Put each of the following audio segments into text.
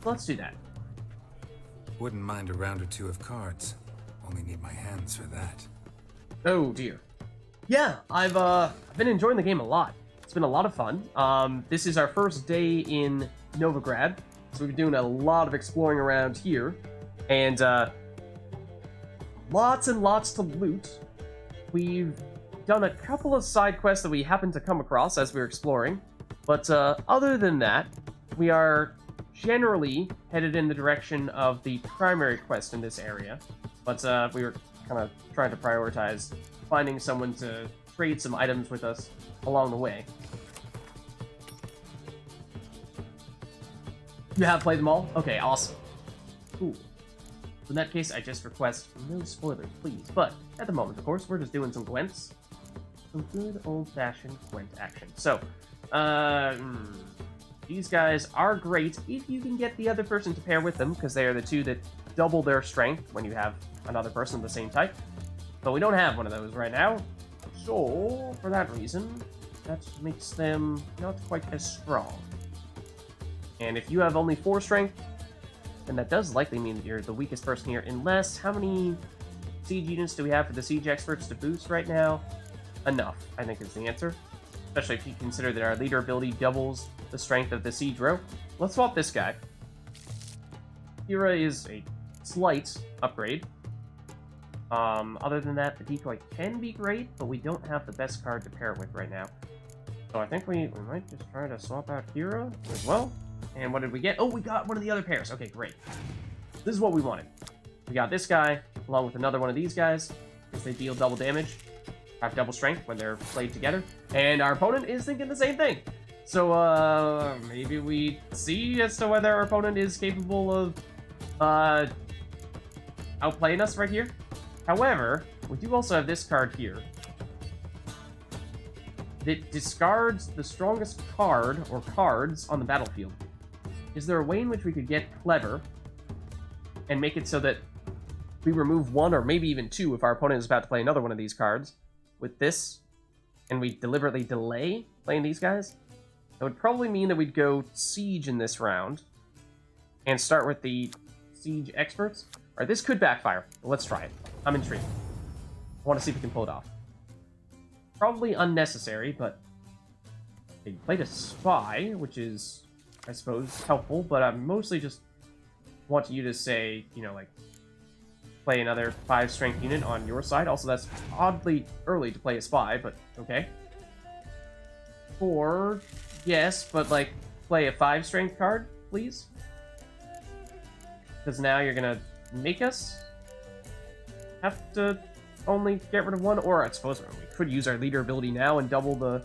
let's do that. Wouldn't mind a round or two of cards. Only need my hands for that. Oh dear. Yeah, I've been enjoying the game a lot. It's been a lot of fun. This is our first day in Novigrad, so we've been doing a lot of exploring around here, and lots and lots to loot. We've done a couple of side quests that we happened to come across as we were exploring, but other than that, we are generally headed in the direction of the primary quest in this area, but we were kind of trying to prioritize finding someone to trade some items with us along the way. You have played them all? Okay, awesome. Cool. In that case, I just request no spoilers, please. But at the moment, of course, we're just doing some Gwents. Some good old-fashioned Gwent action. So, these guys are great if you can get the other person to pair with them, because they are the two that double their strength when you have another person of the same type. But we don't have one of those right now. So, for that reason, that makes them not quite as strong. And if you have only 4 strength, then that does likely mean that you're the weakest person here, unless, how many siege units do we have for the siege experts to boost right now? Enough, I think is the answer. Especially if you consider that our leader ability doubles the strength of the siege row. Let's swap this guy. Hira is a slight upgrade. Other than that, the decoy can be great, but we don't have the best card to pair it with right now. So I think we might just try to swap out Hira as well. And what did we get? Oh, we got one of the other pairs. Okay, great. This is what we wanted. We got this guy, along with another one of these guys, because they deal double damage, have double strength when they're played together. And our opponent is thinking the same thing. So, maybe we see as to whether our opponent is capable of, outplaying us right here. However, we do also have this card here that discards the strongest card, or cards, on the battlefield. Is there a way in which we could get clever and make it so that we remove 1 or maybe even 2 if our opponent is about to play another one of these cards with this, and we deliberately delay playing these guys? That would probably mean that we'd go siege in this round and start with the siege experts. Alright, this could backfire, but let's try it. I'm intrigued. I want to see if we can pull it off. Probably unnecessary, but they played a spy, which is, I suppose, helpful, but I mostly just want you to say, you know, like, play another 5 strength unit on your side. Also, that's oddly early to play a spy, but okay. 4, yes, but, like, play a 5 strength card, please. Because now you're gonna make us have to only get rid of 1, or I suppose we could use our leader ability now and double the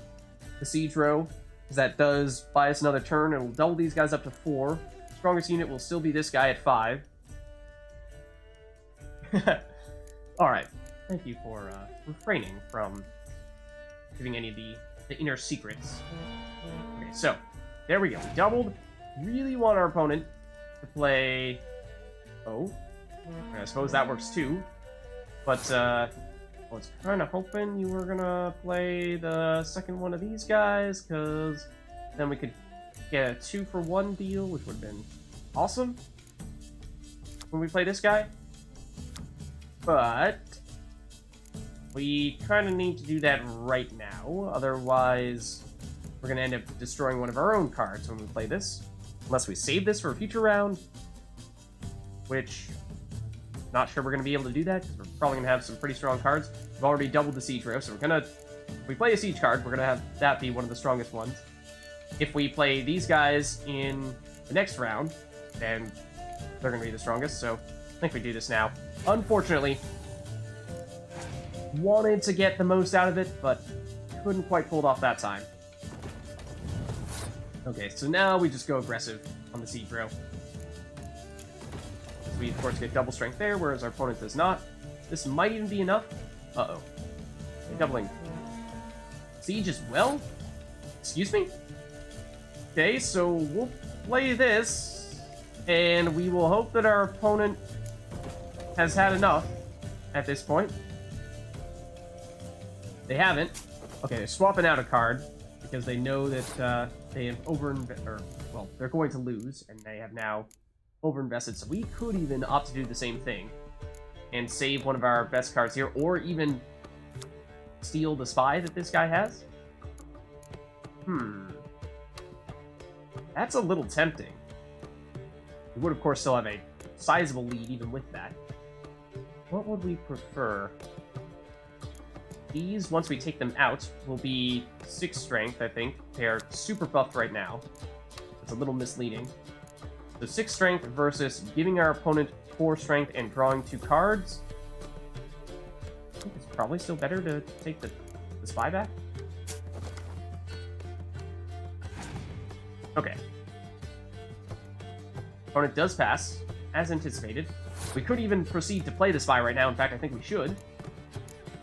siege row, because that does buy us another turn, and we'll double these guys up to 4. Strongest unit will still be this guy at 5. Alright, thank you for refraining from giving any of the inner secrets. Okay, so, there we go. We doubled. Really want our opponent to play... Oh. I suppose that works too. But, I was kind of hoping you were gonna play the second one of these guys, because then we could get a 2-for-1 deal, which would have been awesome when we play this guy. But we kind of need to do that right now, otherwise we're gonna end up destroying one of our own cards when we play this, unless we save this for a future round, which... Not sure we're going to be able to do that, because we're probably going to have some pretty strong cards. We've already doubled the siege row, so we're going to... If we play a siege card, we're going to have that be one of the strongest ones. If we play these guys in the next round, then they're going to be the strongest, so I think we do this now. Unfortunately, wanted to get the most out of it, but couldn't quite pull it off that time. Okay, so now we just go aggressive on the siege row. We, of course, get double strength there, whereas our opponent does not. This might even be enough. Uh-oh. Okay, doubling. Siege as well? Excuse me? Okay, so we'll play this, and we will hope that our opponent has had enough at this point. They haven't. Okay, they're swapping out a card, because they know that they have well, they're going to lose, and they have now overinvested, so we could even opt to do the same thing and save one of our best cards here, or even steal the spy that this guy has. That's a little tempting. We would, of course, still have a sizable lead even with that. What would we prefer? These, once we take them out, will be 6 strength, I think. They are super buffed right now. It's a little misleading. So 6 strength versus giving our opponent 4 strength and drawing 2 cards. I think it's probably still better to take the spy back. Okay. Opponent does pass, as anticipated. We could even proceed to play the spy right now. In fact, I think we should,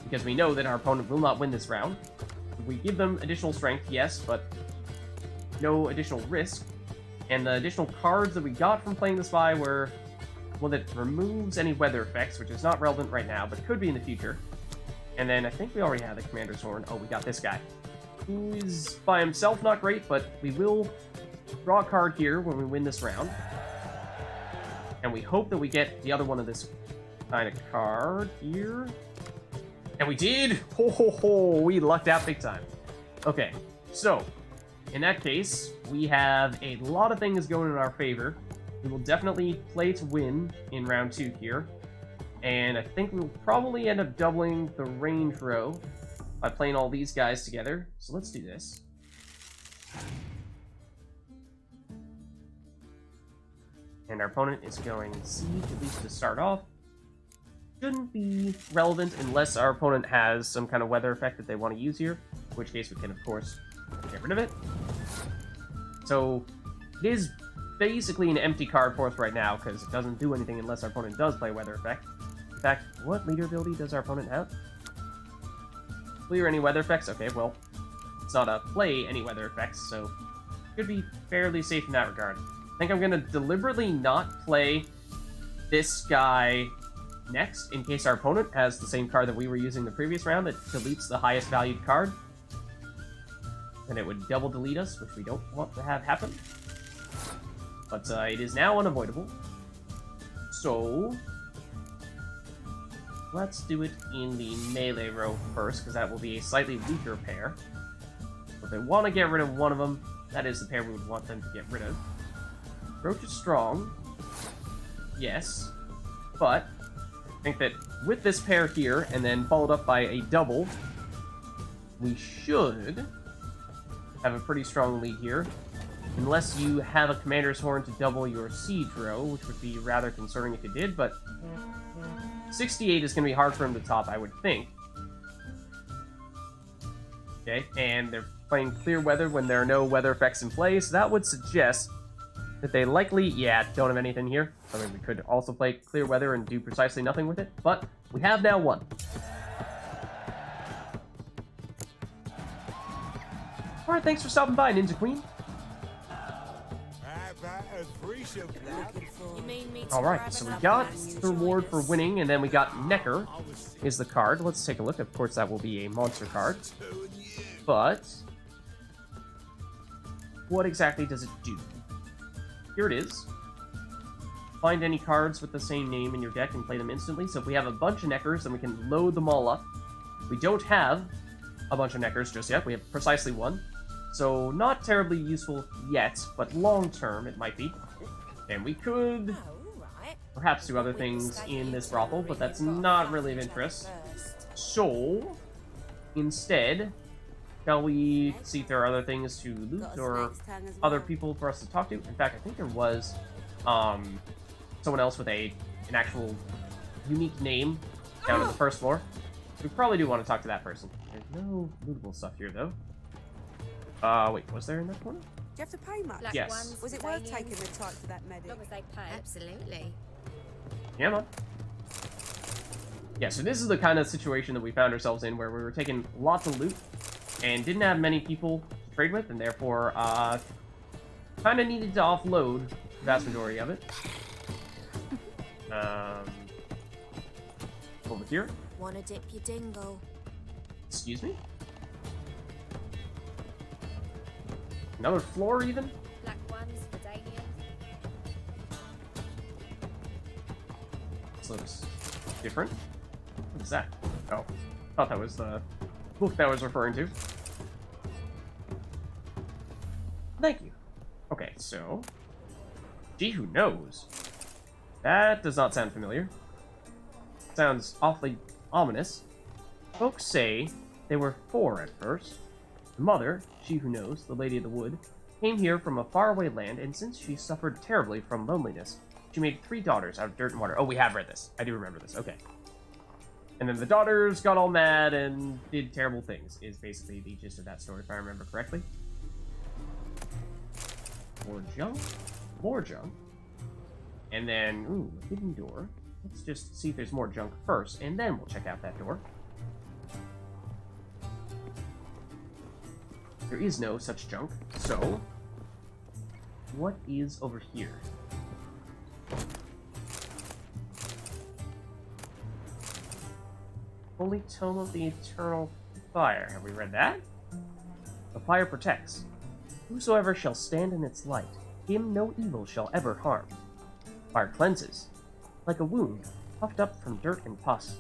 because we know that our opponent will not win this round. We give them additional strength, yes, but no additional risk. And the additional cards that we got from playing the spy were, well, that removes any weather effects, which is not relevant right now, but could be in the future. And then I think we already have the Commander's Horn. Oh, we got this guy, who is by himself not great, but we will draw a card here when we win this round. And we hope that we get the other one of this kind of card here. And we did! Ho ho ho! We lucked out big time. Okay, so in that case, we have a lot of things going in our favor. We will definitely play to win in round 2 here. And I think we'll probably end up doubling the range row by playing all these guys together. So let's do this. And our opponent is going Siege, at least to start off. Shouldn't be relevant unless our opponent has some kind of weather effect that they want to use here, in which case we can, of course, get rid of it. So it is basically an empty card for us right now, because it doesn't do anything unless our opponent does play weather effect. In fact, what leader ability does our opponent have? Clear any weather effects? Okay, well, it's not a play any weather effects, so should be fairly safe in that regard. I think I'm going to deliberately not play this guy next, in case our opponent has the same card that we were using the previous round that deletes the highest valued card. And it would double delete us, which we don't want to have happen. But it is now unavoidable. So let's do it in the melee row first, because that will be a slightly weaker pair. So if they want to get rid of one of them, that is the pair we would want them to get rid of. Roach is strong, yes, but I think that with this pair here, and then followed up by a double, we should have a pretty strong lead here. Unless you have a Commander's Horn to double your siege row, which would be rather concerning if you did, but 68 is going to be hard for him to top, I would think. Okay, and they're playing clear weather when there are no weather effects in play, so that would suggest that they likely, don't have anything here. I mean, we could also play clear weather and do precisely nothing with it, but we have now won. Alright, thanks for stopping by, Ninja Queen. Alright, so we got the reward for winning, and then we got Necker is the card. Let's take a look. Of course, that will be a monster card. But what exactly does it do? Here it is. Find any cards with the same name in your deck and play them instantly. So if we have a bunch of Neckers, then we can load them all up. We don't have a bunch of Neckers just yet. We have precisely one. So not terribly useful yet, but long term it might be. And we could perhaps do other things in this brothel, but that's not really of interest. So instead, shall we see if there are other things to loot or other people for us to talk to? In fact, I think there was someone else with an actual unique name down on the first floor. We probably do want to talk to that person. There's no lootable stuff here, though. Wait, was there in that corner? Do you have to pay much? Yes. Was it worth taking the type for that medic? As long as they pay. Absolutely. Yeah, man. Yeah, so this is the kind of situation that we found ourselves in, where we were taking lots of loot and didn't have many people to trade with, and therefore kind of needed to offload the vast majority of it. Over here. Wanna dip your dingle? Excuse me? Another floor, even? Black ones for Damien. This looks different. What's that? Oh, thought that was the book that I was referring to. Thank you. Okay, so... Gee, who knows? That does not sound familiar. Sounds awfully ominous. Folks say they were 4 at first. The mother, she who knows, the Lady of the Wood, came here from a faraway land, and since she suffered terribly from loneliness, she made 3 daughters out of dirt and water. Oh, we have read this. I do remember this. Okay. And then the daughters got all mad and did terrible things, is basically the gist of that story, if I remember correctly. More junk. More junk. And then, ooh, a hidden door. Let's just see if there's more junk first, and then we'll check out that door. There is no such junk, so... what is over here? Holy Tome of the Eternal Fire. Have we read that? The fire protects. Whosoever shall stand in its light, him no evil shall ever harm. Fire cleanses. Like a wound, puffed up from dirt and pus.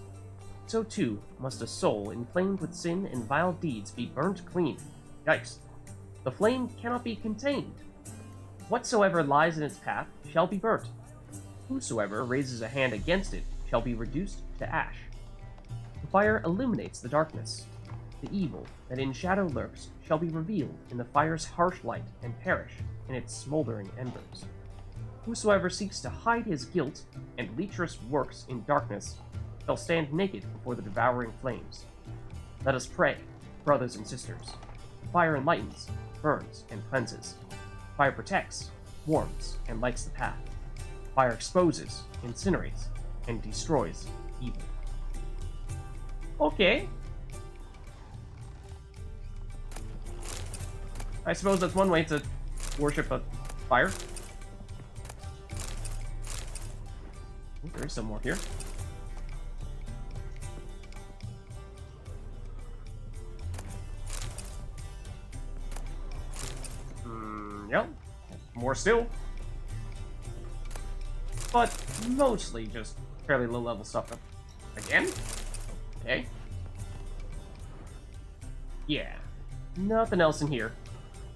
So too must a soul inflamed with sin and vile deeds be burnt clean. Yikes. The flame cannot be contained. Whatsoever lies in its path shall be burnt. Whosoever raises a hand against it shall be reduced to ash. The fire illuminates the darkness. The evil that in shadow lurks shall be revealed in the fire's harsh light and perish in its smoldering embers. Whosoever seeks to hide his guilt and lecherous works in darkness shall stand naked before the devouring flames. Let us pray, brothers and sisters. Fire enlightens, burns, and cleanses. Fire protects, warms, and lights the path. Fire exposes, incinerates, and destroys evil. Okay. I suppose that's one way to worship a fire. Oh, there is some more here. Yep. More still. But mostly just fairly low-level stuff. Again? Okay. Yeah. Nothing else in here.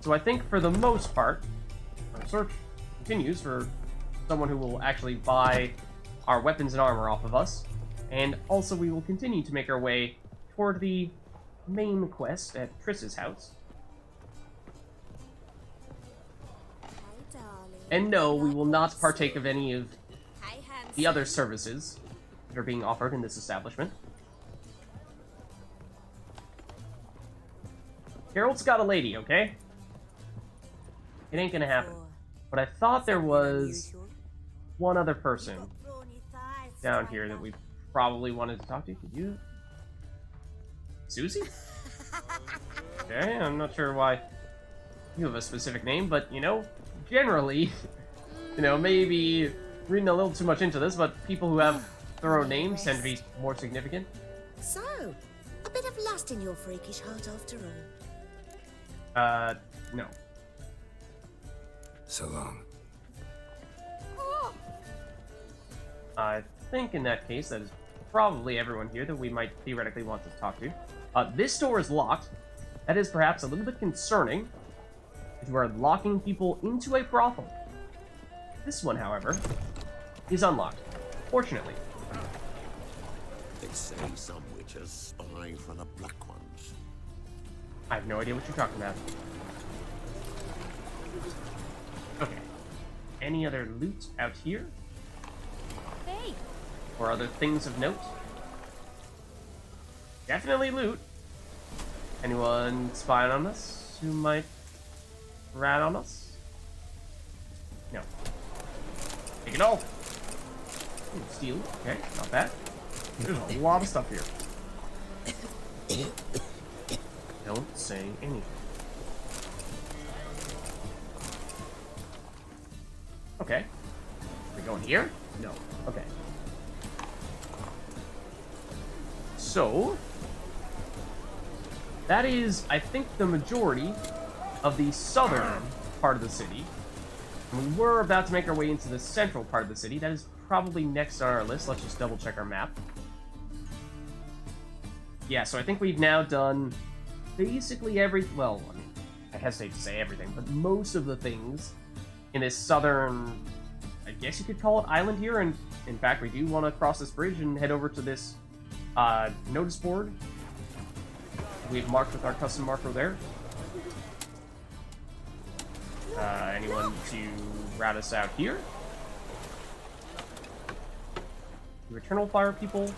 So I think for the most part, our search continues for someone who will actually buy our weapons and armor off of us. And also we will continue to make our way toward the main quest at Triss's house. And no, we will not partake of any of the other services that are being offered in this establishment. Geralt's got a lady, okay? It ain't gonna happen. But I thought there was one other person down here that we probably wanted to talk to. Could you? Susie? Okay, I'm not sure why you have a specific name, but you know, generally, you know, maybe reading a little too much into this, but people who have their own names tend to be more significant. So, a bit of lust in your freakish heart after all. No. So long. I think in that case, that is probably everyone here that we might theoretically want to talk to. This door is locked. That is perhaps a little bit concerning, if you are locking people into a brothel. This one, however, is unlocked, fortunately. They say some witches spy for the black ones. I have no idea what you're talking about. Okay. Any other loot out here? Hey. Or other things of note? Definitely loot. Anyone spying on us who might rat on us? No. Take it all. Ooh, steel. Okay, not bad. There's a lot of stuff here. Don't say anything. Okay. Are we going here? No. Okay. So, that is, I think, the majority of the southern part of the city. And we were about to make our way into the central part of the city. That is probably next on our list. Let's just double check our map. Yeah, so I think we've now done basically well, I mean, I hesitate to say everything, but most of the things in this southern, I guess you could call it, island here. And in fact, we do want to cross this bridge and head over to this notice board we've marked with our custom marker there. Anyone to route us out here? Do Eternal Fire people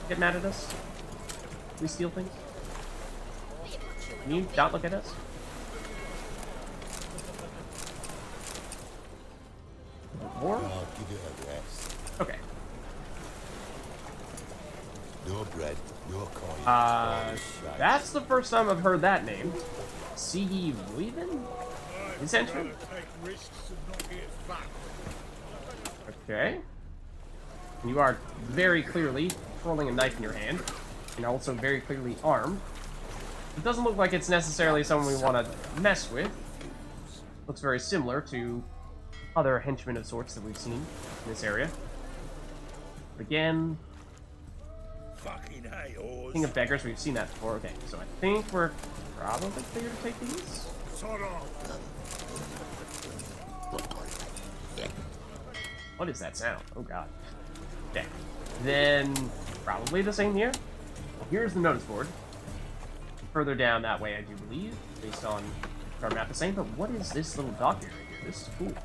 get mad at us? We steal things? Can you not look at us? More? I'll give it a rest. Okay. No bread, no coin. That's the first time I've heard that name. C.E. Weaven? His entry? Okay. You are very clearly twirling a knife in your hand, and also very clearly armed. It doesn't look like it's necessarily someone we want to mess with. Looks very similar to other henchmen of sorts that we've seen in this area. Again, King of Beggars, we've seen that before. Okay, so I think we're probably clear to take these. What is that sound? Oh god. Okay. Then, probably the same here. Well, here's the notice board. Further down that way, I do believe, based on our map the same. But what is this little dock area here? This is cool. Is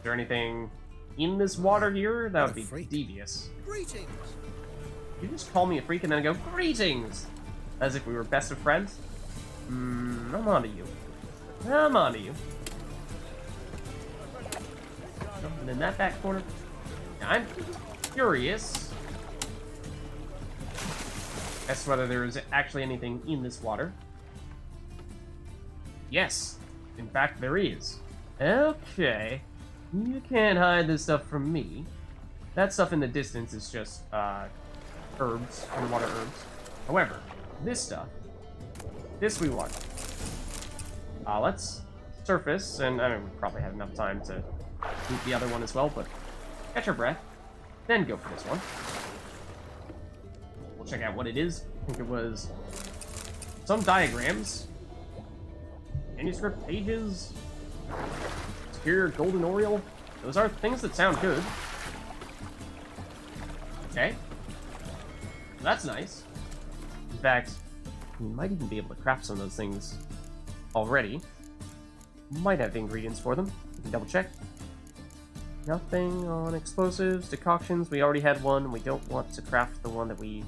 there anything in this water here? That would be devious. Greetings. You just call me a freak and then go, greetings! As if we were best of friends? I'm onto you. I'm onto you. Something in that back corner. I'm curious as to whether there is actually anything in this water. Yes. In fact, there is. Okay. You can't hide this stuff from me. That stuff in the distance is just, herbs, underwater herbs. However, this stuff, this we want. Let's surface, and I mean, we probably have enough time to loot the other one as well, but catch our breath, then go for this one. We'll check out what it is. I think it was some diagrams, manuscript pages, Superior Golden Oriole. Those are things that sound good. Okay. That's nice. In fact, we might even be able to craft some of those things already. Might have the ingredients for them. We can double check. Nothing on explosives, decoctions. We already had one. We don't want to craft the one that we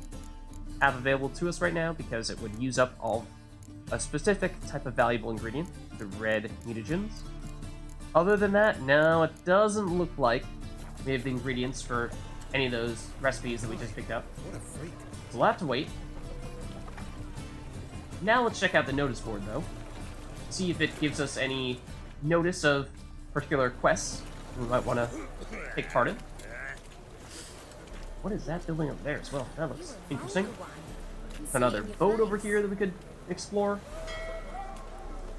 have available to us right now because it would use up all a specific type of valuable ingredient, the red mutagens. Other than that, no, it doesn't look like we have the ingredients for any of those recipes that we just picked up. What a freak. So we'll have to wait. Now let's check out the notice board, though. See if it gives us any notice of particular quests we might want to take part in. What is that building over there as well? That looks interesting. Another boat over here that we could explore.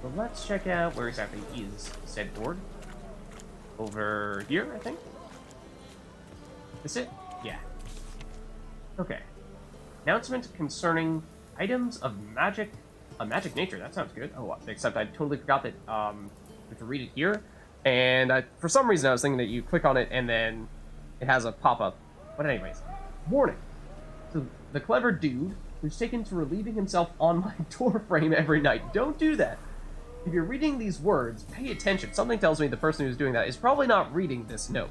Well, let's check out where exactly is said board. Over here, I think. Is it? Yeah. Okay. Announcement concerning items of magic nature. That sounds good. Oh, except I totally forgot that we have to read it here. And for some reason I was thinking that you click on it and then it has a pop-up. But anyways, warning. So the clever dude who's taken to relieving himself on my door frame every night. Don't do that. If you're reading these words, pay attention. Something tells me the person who's doing that is probably not reading this note.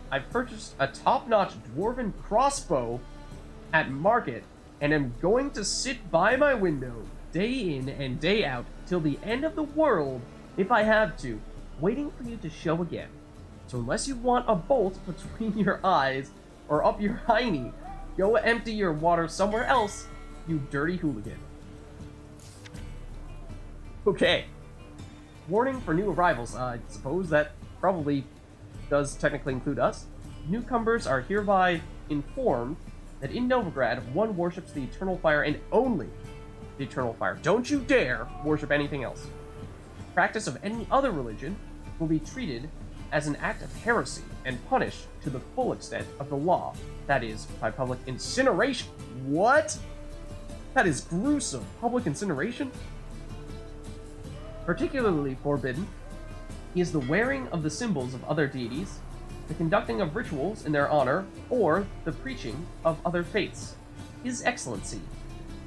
I've purchased a top-notch dwarven crossbow at market and am going to sit by my window day in and day out till the end of the world if I have to, waiting for you to show again. So unless you want a bolt between your eyes or up your hiney, go empty your water somewhere else, you dirty hooligan. Okay. Warning for new arrivals. I suppose that probably does technically include us. Newcomers are hereby informed that in Novigrad, one worships the eternal fire and only the eternal fire. Don't you dare worship anything else. Practice of any other religion will be treated as an act of heresy and punished to the full extent of the law, that is, by public incineration. What? That is gruesome. Public incineration? Particularly forbidden is the wearing of the symbols of other deities, the conducting of rituals in their honor, or the preaching of other faiths. His Excellency,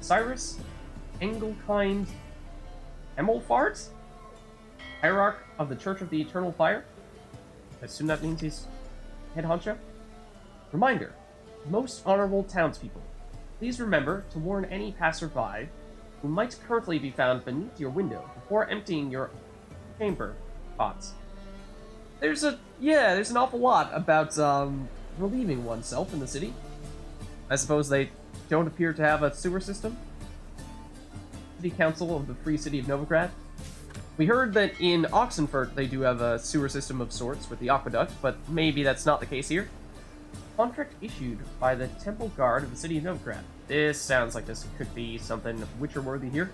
Cyrus Engelkind Hemmelfart, Hierarch of the Church of the Eternal Fire. I assume that means he's head honcho. Reminder, most honorable townspeople, please remember to warn any passerby who might currently be found beneath your window before emptying your chamber pots. There's an awful lot about relieving oneself in the city. I suppose they don't appear to have a sewer system. City Council of the Free City of Novigrad. We heard that in Oxenfurt they do have a sewer system of sorts with the aqueduct, but maybe that's not the case here. Contract issued by the Temple Guard of the City of Novigrad. This sounds like this could be something Witcher-worthy here.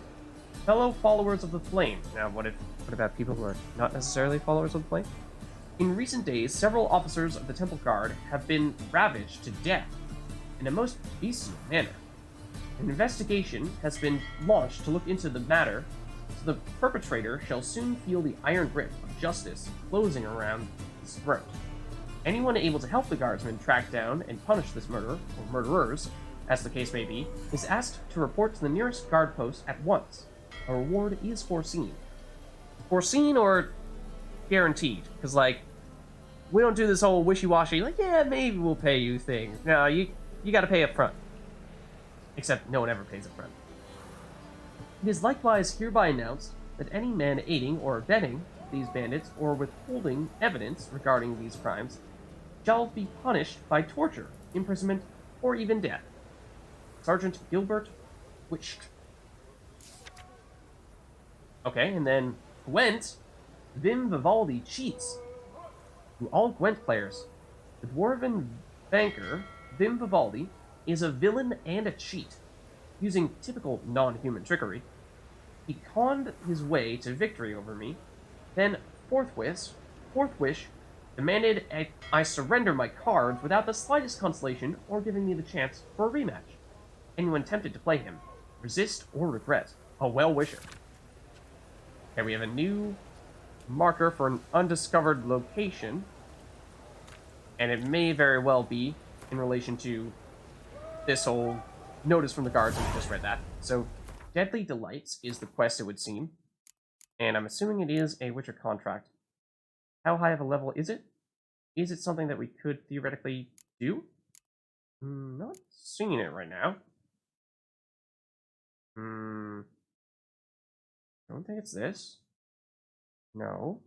Fellow followers of the Flame. Now, what about people who are not necessarily followers of the Flame? In recent days, several officers of the Temple Guard have been ravaged to death in a most bestial manner. An investigation has been launched to look into the matter, so the perpetrator shall soon feel the iron grip of justice closing around his throat. Anyone able to help the guardsmen track down and punish this murderer, or murderers, as the case may be, is asked to report to the nearest guard post at once. A reward is foreseen. Foreseen or guaranteed? Because, like, we don't do this whole wishy-washy, like, yeah, maybe we'll pay you thing. No, you gotta pay up front. Except no one ever pays up front. It is likewise hereby announced that any man aiding or abetting these bandits or withholding evidence regarding these crimes shall be punished by torture, imprisonment, or even death. Sergeant Gilbert Witsch. Okay, and then Gwent, Vim Vivaldi cheats. To all Gwent players, the dwarven banker, Vim Vivaldi, is a villain and a cheat. Using typical non-human trickery, he conned his way to victory over me, then forthwith demanded I surrender my cards without the slightest consolation or giving me the chance for a rematch. Anyone tempted to play him, resist or regret, a well-wisher. Okay, we have a new marker for an undiscovered location, and it may very well be in relation to this whole notice from the guards. We just read that. So, Deadly Delights is the quest, it would seem, and I'm assuming it is a Witcher contract. How high of a level is it? Is it something that we could theoretically do? Not seeing it right now. Don't think it's this. No.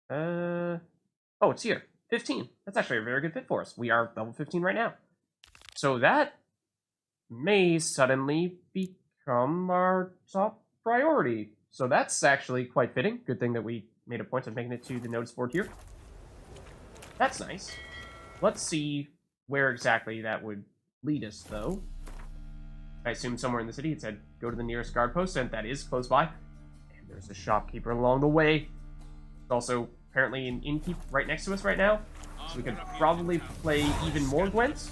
Oh, it's here. 15. That's actually a very good fit for us. We are level 15 right now. So that may suddenly become our top priority. So that's actually quite fitting. Good thing that we made a point of making it to the notice board here. That's nice. Let's see where exactly that would lead us, though. I assume somewhere in the city it said go to the nearest guard post, and that is close by. And there's a shopkeeper along the way. There's also apparently an innkeep right next to us right now, so we could probably play even more Gwents.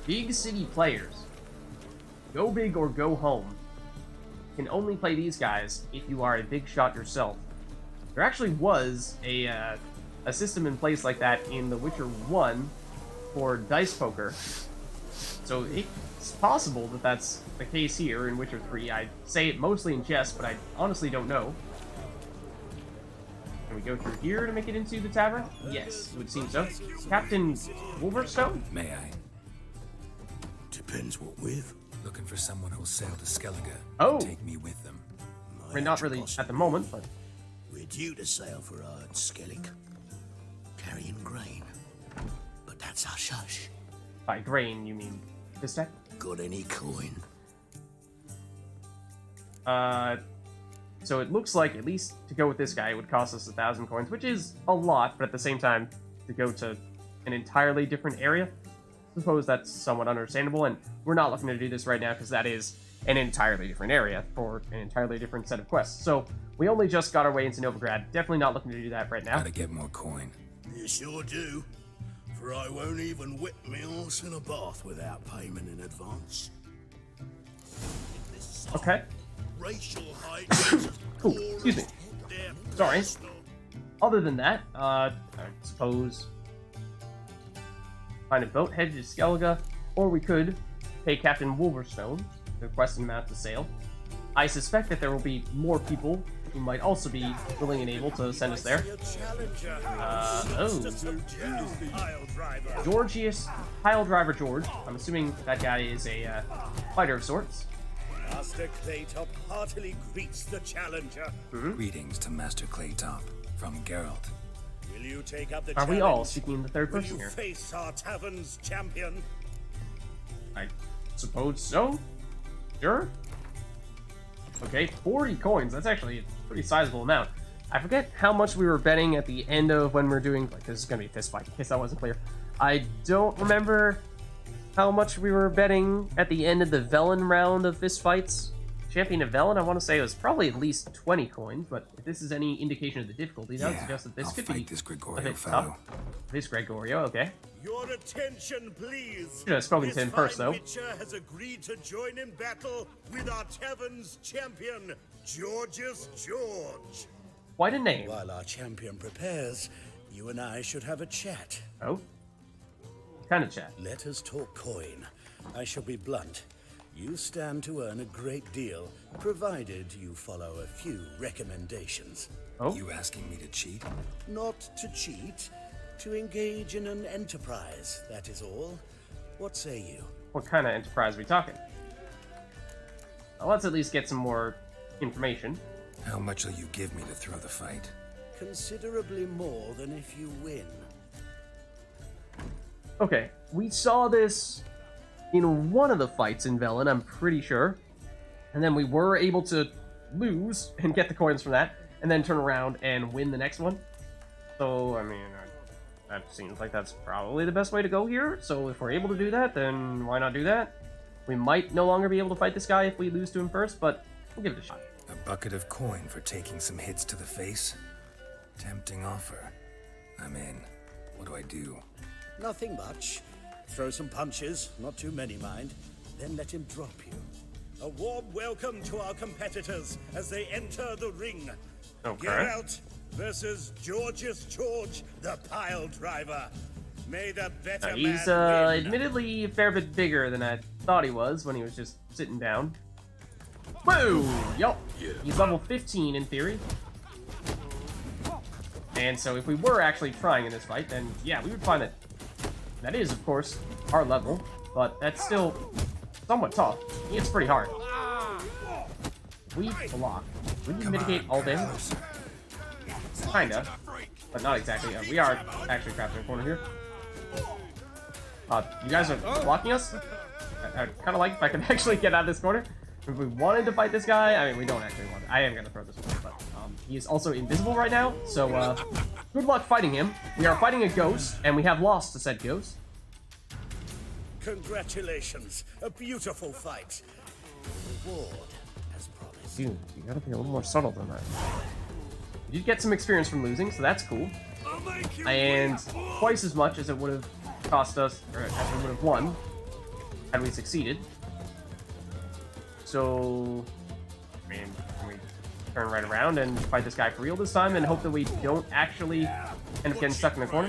Big city players, go big or go home, can only play these guys if you are a big shot yourself. There actually was a system in place like that in The Witcher 1 for dice poker, so it's possible that that's the case here in Witcher 3. I say it mostly in jest, but I honestly don't know. Can we go through here to make it into the tavern? Yes, it would seem so. Captain Wolverstone? May I? Depends what with. Looking for someone who'll sail to Skellige Oh. and take me with them. I mean, not really at the moment, but... We're due to sail for Skellig, carrying grain. But that's hush hush. By grain, you mean this deck? Got any coin? So it looks like, at least to go with this guy, it would cost us 1,000 coins, which is a lot, but at the same time, to go to an entirely different area, suppose that's somewhat understandable, and we're not looking to do this right now because that is an entirely different area for an entirely different set of quests. So we only just got our way into Novigrad. Definitely not looking to do that right now. Gotta get more coin. You sure do. For I won't even whip me horse in a bath without payment in advance. Okay. Racial height. Ooh, excuse me. Sorry. Other than that, I suppose find a boat, head to Skellige, or we could pay Captain Wolverstone to request an amount to sail. I suspect that there will be more people who might also be willing and able to send us there. GEORGIOUS, Pile Driver George. I'm assuming that guy is a fighter of sorts. Master Claytop heartily greets the challenger. Greetings to Master Claytop from Geralt. Will you take up the Are challenge? we all speaking in the third Will person you here? face our tavern's champion? I suppose so. Sure. Okay, 40 coins. That's actually a pretty sizable amount. I forget how much we were betting at the end of when we're doing, like, this is going to be a fist fight, in case that wasn't clear. I don't remember how much we were betting at the end of the Velen round of fist fights. Champion of Velen, I want to say it was probably at least 20 coins, but if this is any indication of the difficulty, that would suggest that this I'll could fight be this a Gregorio bit fellow. tough. This Gregorio, okay. Your attention, please. Should have spoken to him first, though. Witcher has agreed to join in battle with our tavern's champion, GEORGIOUS George. Quite a name. While our champion prepares, you and I should have a chat. Oh. Kind of chat. Let us talk coin. I shall be blunt. You stand to earn a great deal, provided you follow a few recommendations. Oh. You asking me to cheat? Not to cheat, to engage in an enterprise, that is all. What say you? What kind of enterprise are we talking? Well, let's at least get some more information. How much will you give me to throw the fight? Considerably more than if you win. Okay, we saw this in one of the fights in Velen, I'm pretty sure. And then we were able to lose and get the coins from that, and then turn around and win the next one. So, I mean, that seems like that's probably the best way to go here. So if we're able to do that, then why not do that? We might no longer be able to fight this guy if we lose to him first, but we'll give it a shot. A bucket of coin for taking some hits to the face? Tempting offer. I'm in. What do I do? Nothing much. Throw some punches, not too many, mind. Then let him drop you. A warm welcome to our competitors as they enter the ring. Okay. Geralt versus GEORGIOUS George, the pile driver. May the better He's man win. admittedly a fair bit bigger than I thought he was when he was just sitting down. Whoa! Yup. He's level 15 in theory. And so if we were actually trying in this fight, then yeah, we would find that that is, of course, our level, but that's still somewhat tough. It's pretty hard. We block. Would you mitigate all damage? Kinda, but not exactly. We are actually trapped in a corner here. You guys are blocking us? I'd kind of like if I could actually get out of this corner. If we wanted to fight this guy, I mean, we don't actually want to. I am going to throw this one, but he is also invisible right now, so good luck fighting him. We are fighting a ghost, and we have lost to said ghost. Congratulations, a beautiful fight. Reward, as promised. Dude, you gotta be a little more subtle than that. You did get some experience from losing, so that's cool. And twice as much as it would have cost us, or as we would have won, had we succeeded. So, I mean, can we turn right around and fight this guy for real this time and hope that we don't actually end up getting stuck in the corner?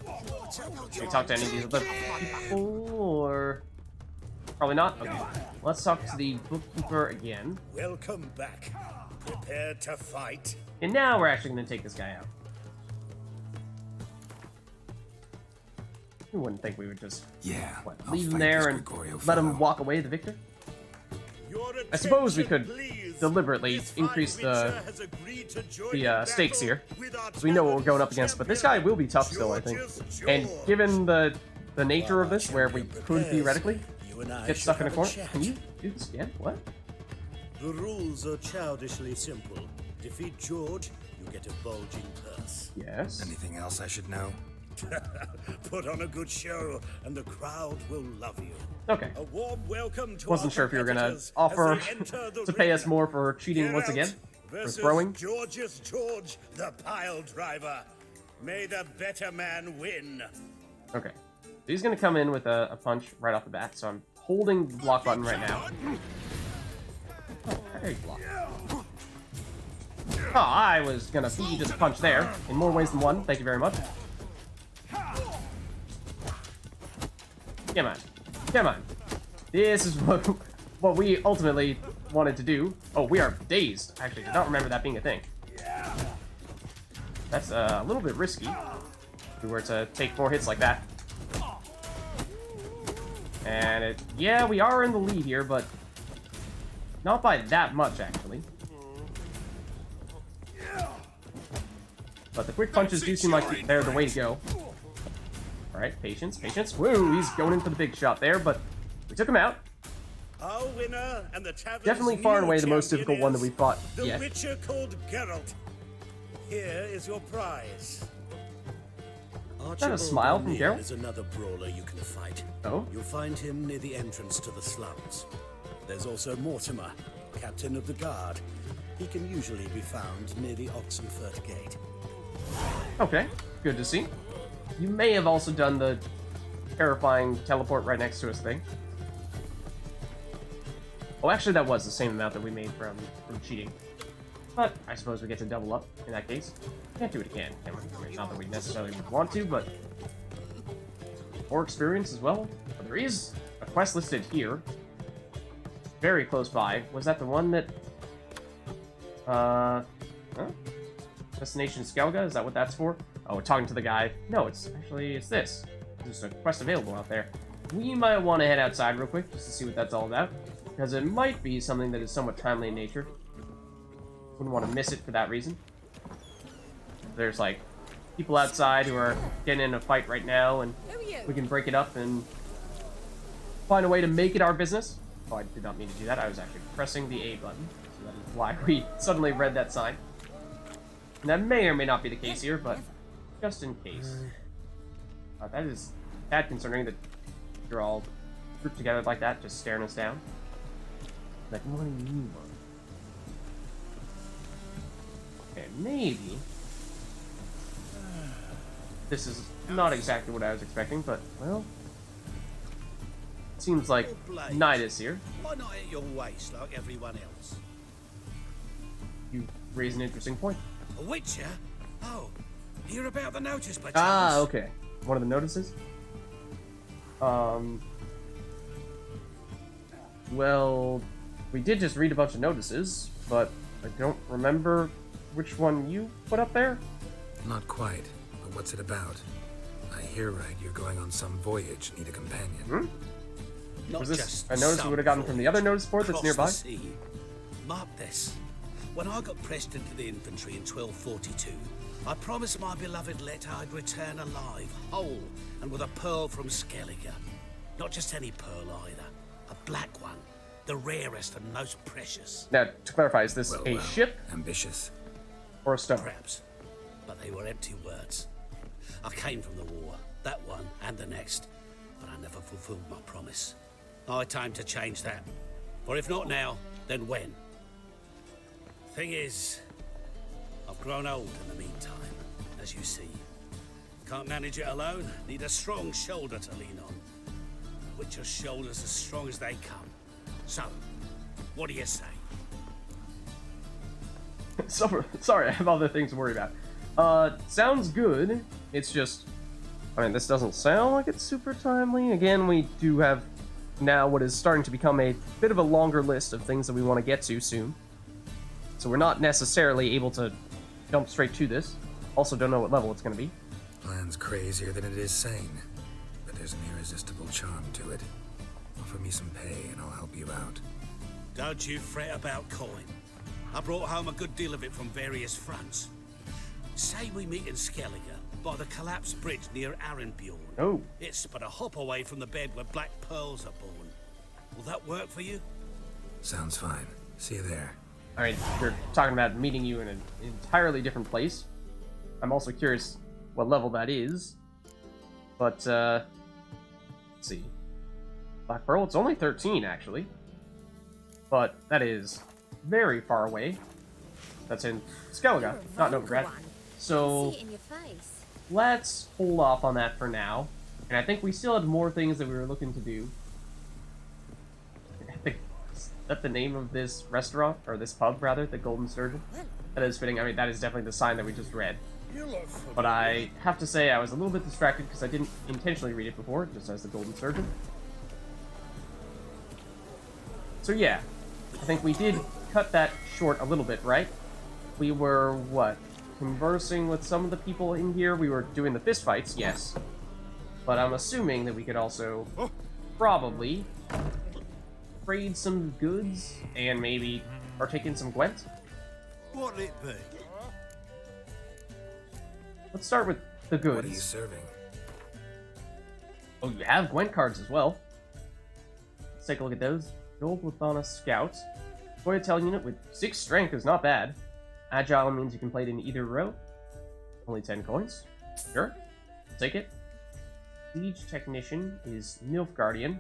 Can we talk to any of these other people, or... Probably not? Okay. Let's talk to the bookkeeper again. Welcome back. Prepared to fight? And now we're actually going to take this guy out. You wouldn't think we would just I'll leave him fight there this and Gregorio let him fellow. walk away the victor? Your I suppose we attention, could please. deliberately This fine increase witcher has agreed to join in the stakes battle here, with our so we know what we're going up tavern's against. But this guy champion, will be tough still, I think. GEORGIOUS And George. given the nature of this, where we could theoretically You and I get stuck in a should corner. have chat. Can you do this again? What? The rules are childishly simple. Defeat George, you get a bulging purse. Yes. Anything else I should know? Put on a good show, and the crowd will love you. Okay. A warm welcome to Wasn't our sure if you were gonna competitors offer as they enter the to pay us ring. more for cheating once Geralt again, for versus throwing. Georgious George, the pile driver. May the better man win. Okay. So he's gonna come in with a punch right off the bat, so I'm holding the block button right now. Oh, parry block. Oh, I was gonna beat you to the punch there, in more ways than one. Thank you very much. Come on. Come on. This is what we ultimately wanted to do. Oh, we are dazed. Actually, did not remember that being a thing. That's a little bit risky if we were to take 4 hits like that. And yeah, we are in the lead here, but not by that much, actually. But the quick punches do seem like they're the way to go. Alright, patience, patience. Woo, he's going in for the big shot there, but we took him out. Our winner and the tavern's Definitely far and new away the most champion difficult one that is we fought the yet. Witcher called Geralt. Here is your prize. that a smile from Geralt? Is another brawler you can fight. Oh? You'll find him near the entrance to the slums. There's also Mortimer, captain of the guard. He can usually be found near the Oxenfurt Gate. Okay, good to see. You may have also done the terrifying teleport right next to us thing. Oh, actually, that was the same amount that we made from cheating. But I suppose we get to double up in that case. Can't do it again, can we? I mean, not that we necessarily would want to, but more experience as well. But there is a quest listed here, very close by. Was that the one that? Huh? Destination Skellige? Is that what that's for? Oh, we're talking to the guy. No, it's this. There's a quest available out there. We might want to head outside real quick just to see what that's all about, because it might be something that is somewhat timely in nature. Wouldn't want to miss it for that reason. There's like people outside who are getting in a fight right now, and we can break it up and find a way to make it our business. Oh, I did not mean to do that. I was actually pressing the A button, so that is why we suddenly read that sign. And that may or may not be the case here, but just in case. That is bad concerning that you're all grouped together like that, just staring us down. Like, what do you want? Okay, maybe. This is not exactly what I was expecting, but, well. Seems like night is here. Why not at your waist like everyone else? You raise an interesting point. A Witcher? Oh, hear about the notice by chance? Ah, okay. One of the notices? Well, we did just read a bunch of notices, but I don't remember which one you put up there. Not quite, but what's it about? I hear right, you're going on some voyage, need a companion. Hmm? Not Was this just a notice we some would have gotten from the other notice board that's across nearby? the sea. Mark this. When I got pressed into the infantry in 1242, I promised my beloved Let I'd return alive, whole, and with a pearl from Skellige. Not just any pearl either. A black one. The rarest and most precious. Now, to clarify, is this Well, a well, ship ambitious. or a stone? Perhaps. But they were empty words. I came from the war, that one and the next, but I never fulfilled my promise. High time to change that. For if not now, then when? Thing is, I've grown old in the meantime, as you see. Can't manage it alone, need a strong shoulder to lean on. Witcher's shoulders as strong as they come. So, what do you say? Sorry, I have other things to worry about. Sounds good. It's just, I mean, this doesn't sound like it's super timely. Again, we do have now what is starting to become a bit of a longer list of things that we want to get to soon. So we're not necessarily able to jump straight to this. Also don't know what level it's going to be. Plan's crazier than it is sane, but there's an irresistible charm to it. Offer me some pay and I'll help you out. Don't you fret about coin. I brought home a good deal of it from various fronts. Say we meet in Skellige, by the collapsed bridge near Arenbjorn. Oh. It's but a hop away from the bed where black pearls are born. Will that work for you? Sounds fine. See you there. I mean, you're talking about meeting you in an entirely different place. I'm also curious what level that is. But, let's see. Black Pearl, it's only 13, actually. But that is very far away. That's in Skellige, not Novigrad. So, let's hold off on that for now. And I think we still had more things that we were looking to do. I think, is that the name of this restaurant? Or this pub, rather? The Golden Sturgeon? That is fitting. I mean, that is definitely the sign that we just read. But I have to say I was a little bit distracted because I didn't intentionally read it before, just as the Golden Sturgeon. So yeah, I think we did cut that short a little bit, right? We were, what, conversing with some of the people in here? We were doing the fist fights, yes. But I'm assuming that we could also probably trade some goods and maybe partake in some Gwent. What'll it be? Let's start with the goods. What are you serving? Oh, you have Gwent cards as well. Let's take a look at those. Gold Lithana Scout. Scoia'tael unit with 6 strength is not bad. Agile means you can play it in either row. Only 10 coins. Sure. I'll take it. Siege Technician is Nilfgaardian.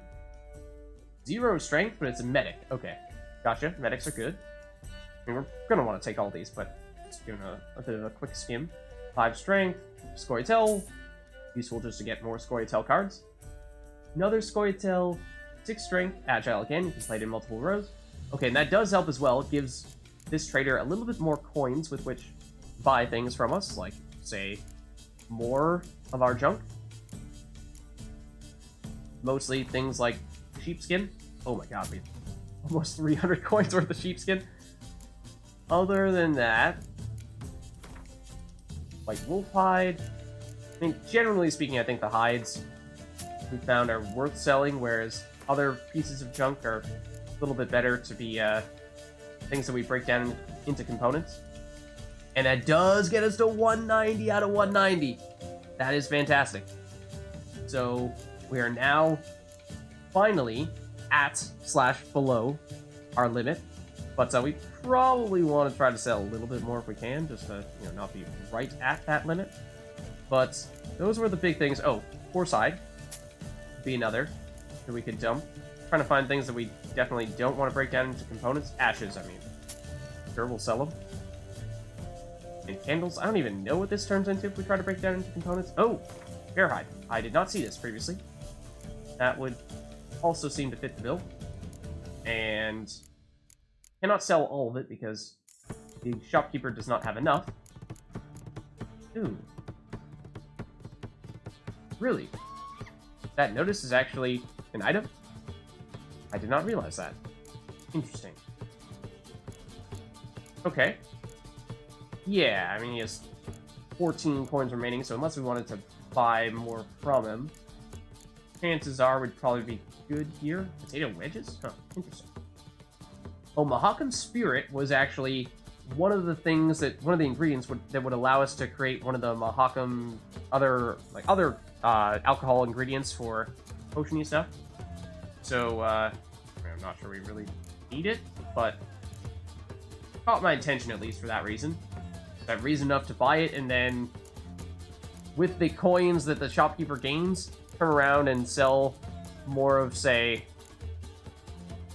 0 strength, but it's a medic. Okay. Gotcha. Medics are good. I mean, we're going to want to take all these, but just doing a bit of a quick skim. 5 strength. Scoia'tael. Useful just to get more Scoia'tael cards. Another Scoia'tael. 6 strength. Agile again. You can play it in multiple rows. Okay, and that does help as well. It gives this trader a little bit more coins with which to buy things from us, like, say, more of our junk. Mostly things like sheepskin. Oh my god, we have almost 300 coins worth of sheepskin. Other than that, like wolf hide. I mean, generally speaking, I think the hides we found are worth selling, whereas other pieces of junk are a little bit better to be things that we break down into components. And that does get us to 190 out of 190. That is fantastic. So we are now finally at / below our limit. But we probably want to try to sell a little bit more if we can, just to not be right at that limit. But those were the big things. Oh, Foresight would be another that we could dump. Trying to find things that we definitely don't want to break down into components. Ashes, I mean. Sure, we'll sell them. And candles, I don't even know what this turns into if we try to break down into components. Oh, bear hide. I did not see this previously. That would also seem to fit the bill. And cannot sell all of it because the shopkeeper does not have enough. Ooh. Really? That notice is actually an item? I did not realize that. Interesting. Okay. Yeah, I mean, he has 14 coins remaining, so unless we wanted to buy more from him, chances are we'd probably be good here. Potato wedges? Huh, interesting. Oh, Mahakam Spirit was actually one of the things that, one of the ingredients that would allow us to create one of the Mahakam other alcohol ingredients for potion-y stuff. So, I'm not sure we really need it, but caught my attention at least for that reason. That reason enough to buy it, and then with the coins that the shopkeeper gains, turn around and sell more of, say,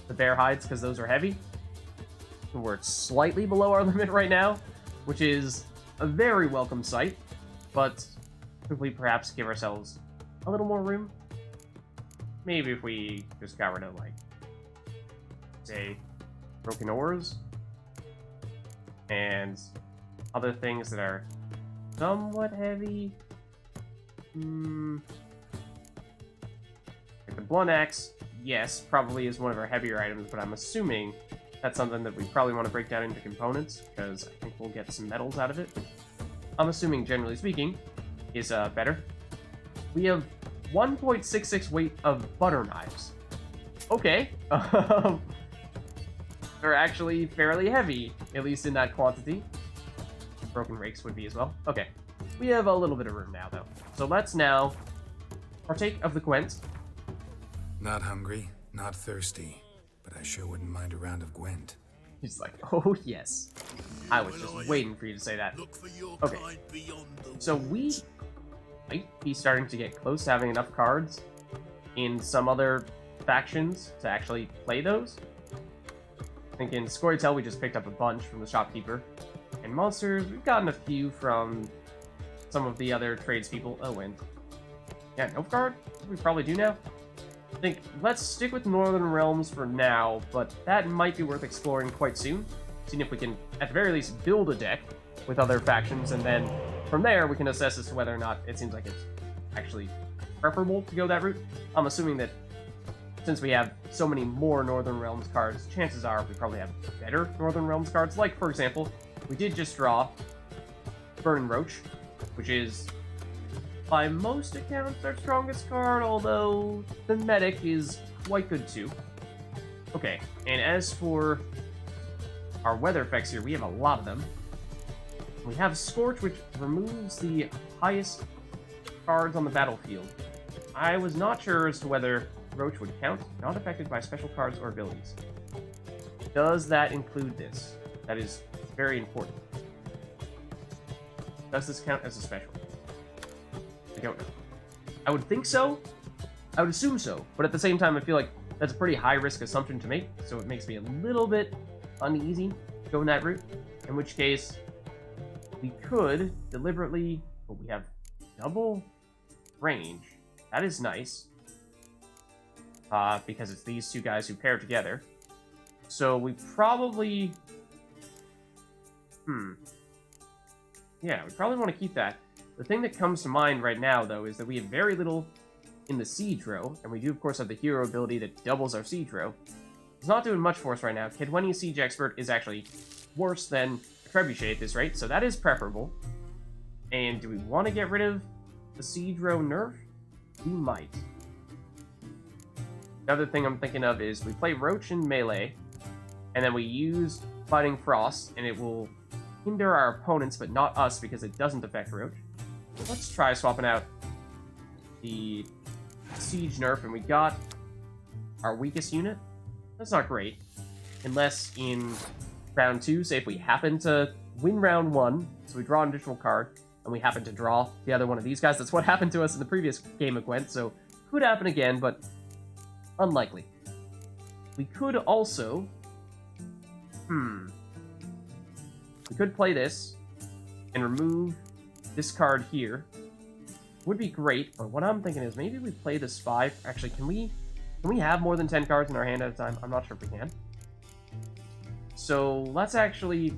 the bear hides, because those are heavy. We're slightly below our limit right now, which is a very welcome sight, but could we perhaps give ourselves a little more room? Maybe if we just got rid of, like, say, broken ores, and other things that are somewhat heavy. Like the blunt axe, yes, probably is one of our heavier items, but I'm assuming that's something that we probably want to break down into components, because I think we'll get some metals out of it. I'm assuming, generally speaking, is better. We have 1.66 weight of butter knives. Okay. They're actually fairly heavy, at least in that quantity. Broken rakes would be as well. Okay. We have a little bit of room now, though. So let's now partake of the Gwent. Not hungry, not thirsty, but I sure wouldn't mind a round of Gwent. He's like, oh yes. I was just waiting for you to say that. Okay. So we might be starting to get close to having enough cards in some other factions to actually play those. I think in Storytell we just picked up a bunch from the shopkeeper. And monsters, we've gotten a few from some of the other tradespeople. Oh, and yeah, Nilfgaard? We probably do now. I think let's stick with Northern Realms for now, but that might be worth exploring quite soon. Seeing if we can, at the very least, build a deck with other factions, and then from there we can assess as to whether or not it seems like it's actually preferable to go that route. I'm assuming that since we have so many more Northern Realms cards, chances are we probably have better Northern Realms cards. Like, for example, we did just draw Burn and Roach, which is, by most accounts, our strongest card, although the Medic is quite good too. Okay, and as for our weather effects here, we have a lot of them. We have Scorch, which removes the highest cards on the battlefield. I was not sure as to whether Roach would count, not affected by special cards or abilities. Does that include this? That is very important. Does this count as a special? I don't know. I would think so. I would assume so. But at the same time, I feel like that's a pretty high-risk assumption to make, so it makes me a little bit uneasy going that route. In which case, we could deliberately... But we have double range. That is nice. Because it's these two guys who pair together. So we probably... Yeah, we probably want to keep that. The thing that comes to mind right now, though, is that we have very little in the siege row, and we do, of course, have the hero ability that doubles our siege row. It's not doing much for us right now. Kedweni's Siege Expert is actually worse than Trebuchet at this rate, so that is preferable. And do we want to get rid of the siege row nerf? We might. The other thing I'm thinking of is we play Roach in melee, and then we use Fighting Frost, and it will hinder our opponents, but not us, because it doesn't affect Roach. So let's try swapping out the siege nerf, and we got our weakest unit. That's not great. Unless in round 2, say if we happen to win round 1, so we draw an additional card, and we happen to draw the other one of these guys. That's what happened to us in the previous game of Gwent, so could happen again, but unlikely. We could also... We could play this and remove this card here. Would be great, but what I'm thinking is maybe we play the Spy. Actually, can we have more than 10 cards in our hand at a time? I'm not sure if we can. So let's actually...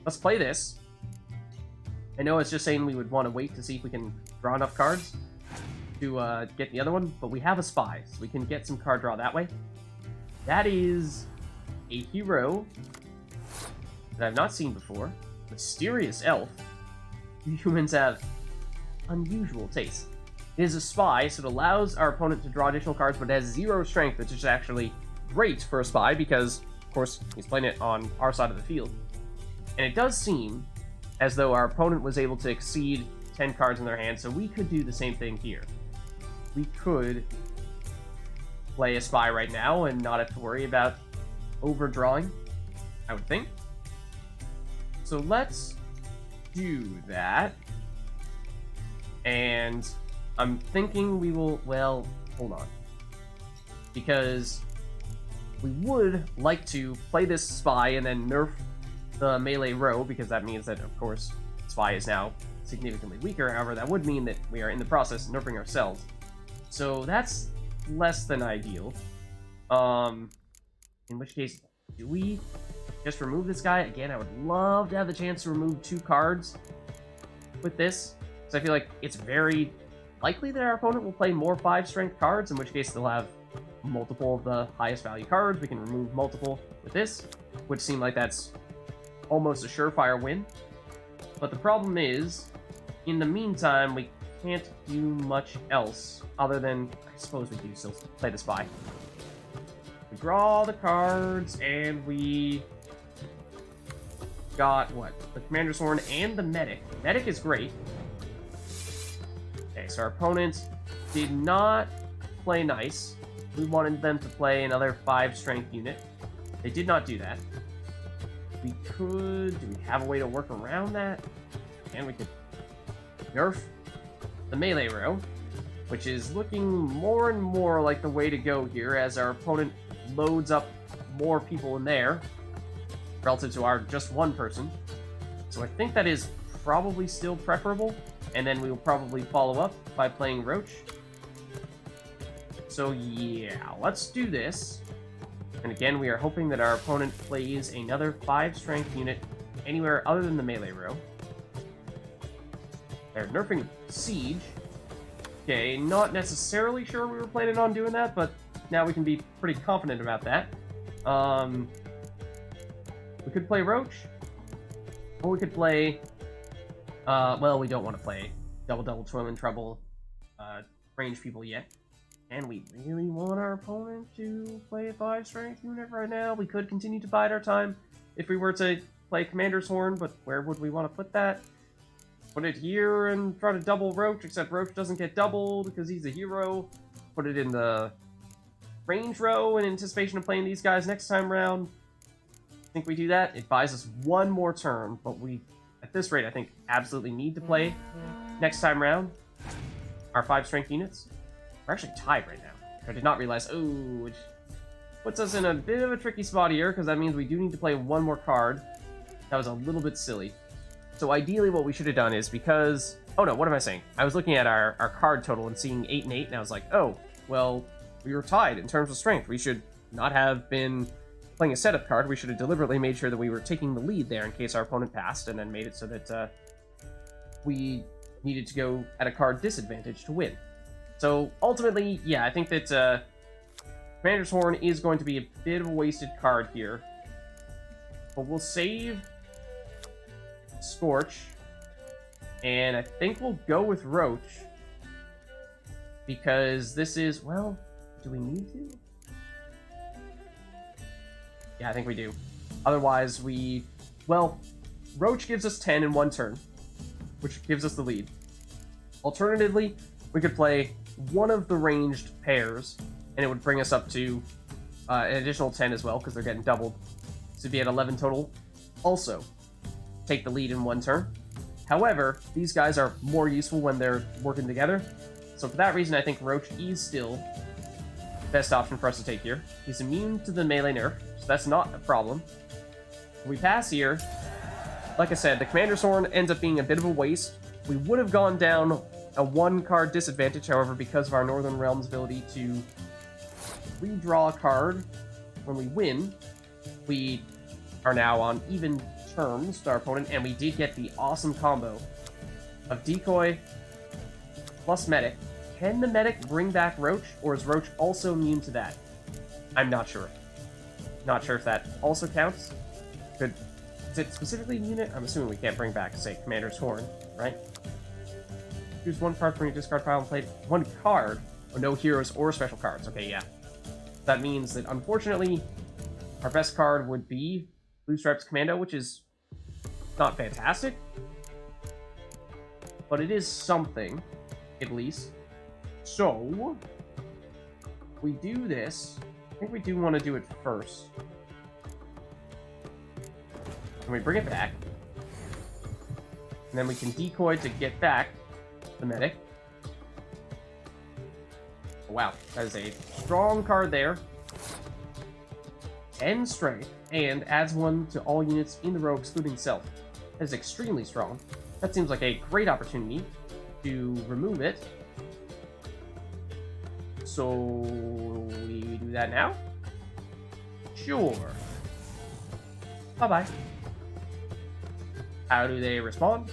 Let's play this. I know it's just saying we would want to wait to see if we can draw enough cards to get the other one, but we have a Spy, so we can get some card draw that way. That is a hero that I've not seen before. Mysterious Elf. Humans have unusual taste. It is a Spy, so it allows our opponent to draw additional cards, but it has 0 strength, which is actually great for a Spy because, of course, he's playing it on our side of the field. And it does seem as though our opponent was able to exceed 10 cards in their hand, so we could do the same thing here. We could play a Spy right now and not have to worry about overdrawing, I would think. So let's do that. And I'm thinking we will, well, hold on. Because we would like to play this Spy and then nerf the melee row, because that means that, of course, Spy is now significantly weaker. However, that would mean that we are in the process of nerfing ourselves. So that's less than ideal. In which case, do we just remove this guy? Again, I would love to have the chance to remove 2 cards with this, because I feel like it's very likely that our opponent will play more 5-strength cards, in which case they'll have multiple of the highest value cards. We can remove multiple with this, which seems like that's almost a surefire win. But the problem is, in the meantime, we can't do much else other than, I suppose we do still play the Spy. We draw the cards, and we got, what? The Commander's Horn and the Medic. Medic is great. Okay, so our opponent did not play nice. We wanted them to play another 5-strength unit. They did not do that. We could... Do we have a way to work around that? And we could nerf the melee row, which is looking more and more like the way to go here as our opponent loads up more people in there relative to our just one person. So I think that is probably still preferable, and then we will probably follow up by playing Roach. So yeah, let's do this. And again, we are hoping that our opponent plays another 5 strength unit anywhere other than the melee row. They're nerfing Siege. Okay, not necessarily sure we were planning on doing that, but now we can be pretty confident about that. We could play Roach, or we could play... well, we don't want to play Double Twin Trouble range people yet. And we really want our opponent to play a 5 strength unit right now. We could continue to bide our time if we were to play Commander's Horn, but where would we want to put that? Put it here and try to double Roach, except Roach doesn't get doubled because he's a hero. Put it in the range row in anticipation of playing these guys next time round. I think we do that. It buys us one more turn, but we, at this rate, I think absolutely need to play next time round our 5 strength units. We're actually tied right now. I did not realize. Oh, which puts us in a bit of a tricky spot here, because that means we do need to play one more card. That was a little bit silly. So ideally what we should have done is because... Oh no, what am I saying? I was looking at our card total and seeing 8 and 8, and I was like, oh, well, we were tied in terms of strength. We should not have been playing a setup card. We should have deliberately made sure that we were taking the lead there in case our opponent passed, and then made it so that we needed to go at a card disadvantage to win. So, ultimately, yeah, I think that Commander's Horn is going to be a bit of a wasted card here. But we'll save Scorch, and I think we'll go with Roach, because this is, well, do we need to? Yeah, I think we do. Otherwise, well, Roach gives us 10 in one turn, which gives us the lead. Alternatively, we could play one of the ranged pairs, and it would bring us up to an additional 10 as well, because they're getting doubled. So it'd be at 11 total. Also, take the lead in one turn. However, these guys are more useful when they're working together. So for that reason, I think Roach is still the best option for us to take here. He's immune to the melee nerf, so that's not a problem. If we pass here, like I said, the Commander's Horn ends up being a bit of a waste. We would have gone down a 1-card disadvantage, however, because of our Northern Realms ability to redraw a card when we win. We are now on even terms to our opponent, and we did get the awesome combo of Decoy plus Medic. Can the Medic bring back Roach, or is Roach also immune to that? I'm not sure. Not sure if that also counts. Is it specifically immune? I'm assuming we can't bring back, say, Commander's Horn, right? Choose 1 card from your discard pile and play 1 card, or no heroes or special cards. Okay, yeah. That means that, unfortunately, our best card would be Blue Stripes Commando, which is not fantastic, but it is something, at least. So, we do this. I think we do want to do it first. And we bring it back. And then we can decoy to get back the Medic. Oh, wow, that is a strong card there. 10 strength, and adds 1 to all units in the row excluding self. That is extremely strong. That seems like a great opportunity to remove it. So we do that now? Sure. Bye-bye. How do they respond?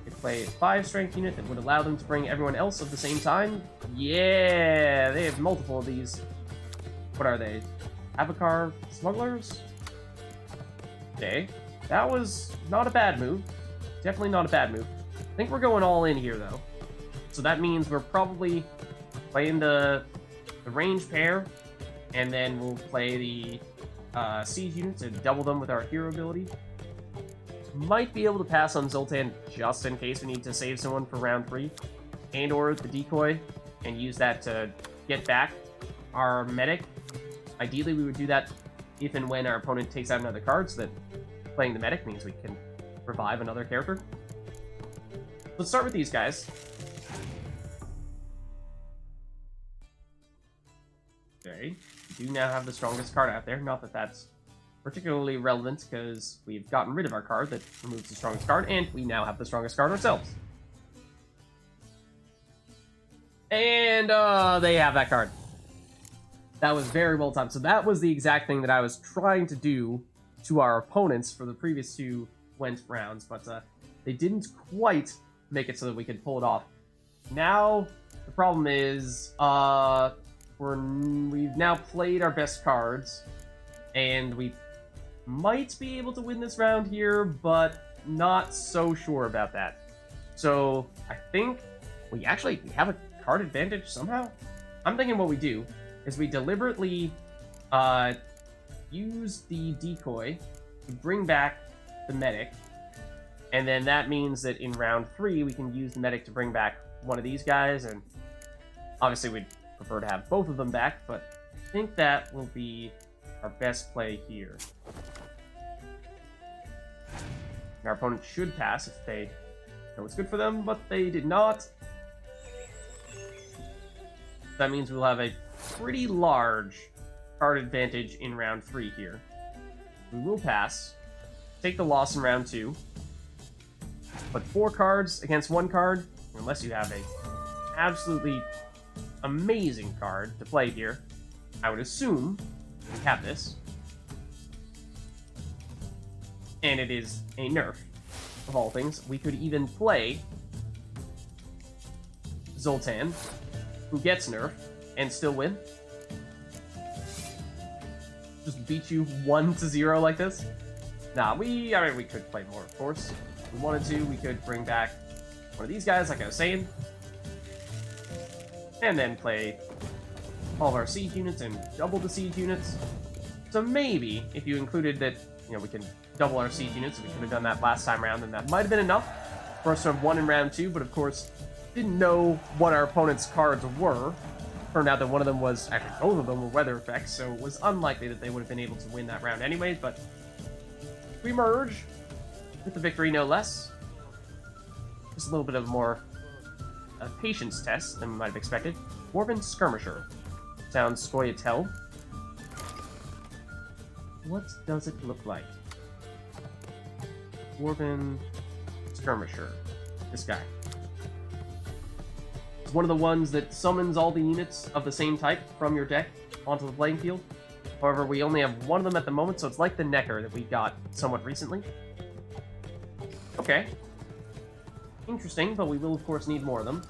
They play a 5 strength unit that would allow them to bring everyone else at the same time. Yeah, they have multiple of these. What are they? Avacar Smugglers? Okay. That was not a bad move. Definitely not a bad move. I think we're going all in here, though. So that means we're probably playing the range pair, and then we'll play the siege units and double them with our hero ability. Might be able to pass on Zoltan just in case we need to save someone for round 3, and or the decoy, and use that to get back our medic. Ideally, we would do that if and when our opponent takes out another card, so that playing the medic means we can revive another character. Let's start with these guys. Okay, we do now have the strongest card out there. Not that that's particularly relevant, because we've gotten rid of our card that removes the strongest card, and we now have the strongest card ourselves. And they have that card. That was very well timed. So that was the exact thing that I was trying to do to our opponents for the previous two GWENT rounds, but they didn't quite make it so that we could pull it off. Now, the problem is, we've now played our best cards, and we might be able to win this round here, but not so sure about that. So, I think we have a card advantage somehow? I'm thinking what we do is we deliberately use the decoy to bring back the medic, and then that means that in round 3 we can use the medic to bring back one of these guys, and obviously we'd prefer to have both of them back, but I think that will be our best play here. And our opponent should pass if they know it's good for them, but they did not. That means we'll have a pretty large card advantage in round 3 here. We will pass, take the loss in round 2, but 4 cards against 1 card, unless you have a absolutely amazing card to play here, I would assume we have this. And it is a nerf, of all things. We could even play Zoltan, who gets nerfed, and still win. Just beat you 1-0 like this? Nah, we could play more, of course. If we wanted to, we could bring back one of these guys, like I was saying. And then play all of our siege units and double the siege units. So maybe, if you included that, we can double our siege units, we could have done that last time around, and that might have been enough for us to have won in round 2, but of course, didn't know what our opponent's cards were. Turned out that one of them was, actually both of them were weather effects, so it was unlikely that they would have been able to win that round anyways, but we merge with the victory, no less. Just a little bit of more patience test than we might have expected. Dwarven Skirmisher. Sounds Scoia'tael. What does it look like? Dwarven Skirmisher. This guy. It's one of the ones that summons all the units of the same type from your deck onto the playing field. However, we only have one of them at the moment, so it's like the Necker that we got somewhat recently. Okay. Interesting, but we will of course need more of them.